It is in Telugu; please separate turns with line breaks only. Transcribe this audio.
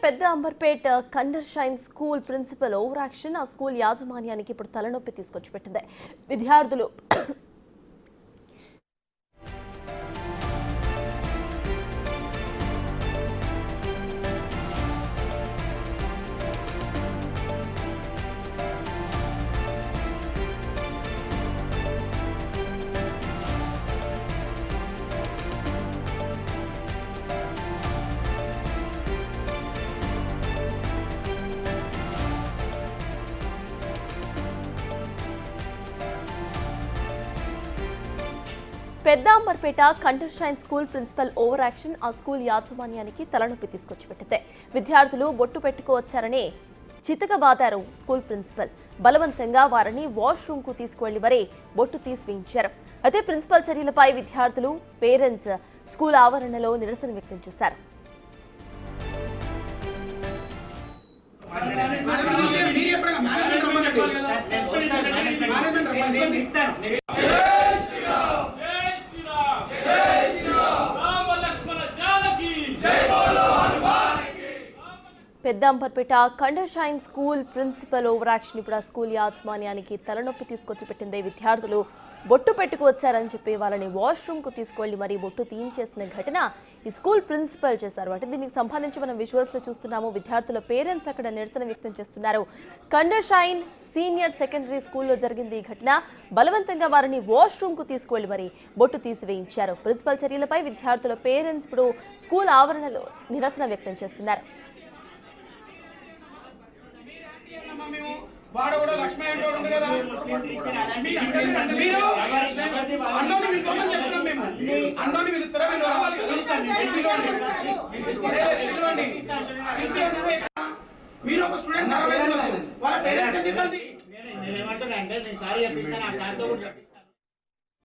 పెద్ద Amberpet Kinder Shine school principal over action ఆ స్కూల్ యాజమాన్యానికి ఇప్పుడు తలనొప్పి తీసుకొచ్చి పెట్టింది. విద్యార్థులు పెద్ద Amberpet Kinder Shine school principal over action ఆ స్కూల్ యాజమాన్యానికి తలనొప్పి తీసుకొచ్చి పెట్టింది. విద్యార్థులు బొట్టు పెట్టుకోవచ్చారని చితకబాదారు స్కూల్ ప్రిన్సిపల్. బలవంతంగా వారిని వాష్రూమ్ కు తీసుకువెళ్లి మరీ బొట్టు తీసివేయించారు. అయితే ప్రిన్సిపల్ చర్యలపై విద్యార్థులు పేరెంట్స్ స్కూల్ ఆవరణలో నిరసన వ్యక్తం చేశారు. పెద్ద Amberpet Kinder Shine school principal over action ఇప్పుడు ఆ స్కూల్ యాజమాన్యానికి తలనొప్పి తీసుకొచ్చి పెట్టింది. విద్యార్థులు బొట్టు పెట్టుకువచ్చారని చెప్పి వాళ్ళని వాష్రూమ్ కు తీసుకువెళ్లి మరీ బొట్టు తీయించేసిన ఘటన ఈ స్కూల్ ప్రిన్సిపల్ చేశారు. అంటే దీనికి సంబంధించి మనం విజువల్స్ లో చూస్తున్నాము. విద్యార్థుల పేరెంట్స్ అక్కడ నిరసన వ్యక్తం చేస్తున్నారు. కండర్ షైన్ సీనియర్ సెకండరీ స్కూల్లో జరిగింది ఈ ఘటన. బలవంతంగా వారిని వాష్రూమ్ కు తీసుకువెళ్లి మరీ బొట్టు తీసివేయించారు. ప్రిన్సిపల్ చర్యలపై విద్యార్థుల పేరెంట్స్ ఇప్పుడు స్కూల్ ఆవరణలో నిరసన వ్యక్తం చేస్తున్నారు.
వాడు కూడా లక్ష్మీ అంటే ఉంది కదా, మీరు అన్నోని పిలుకోమని చెప్తున్నాం. మేము అన్నోని పిలుస్తారా? మీరు ఒక స్టూడెంట్ వాళ్ళ పేరెంట్స్ ఇబ్బంది.
నేనేమంటున్నా అంటే నేను సారీ చెప్పిస్తాను.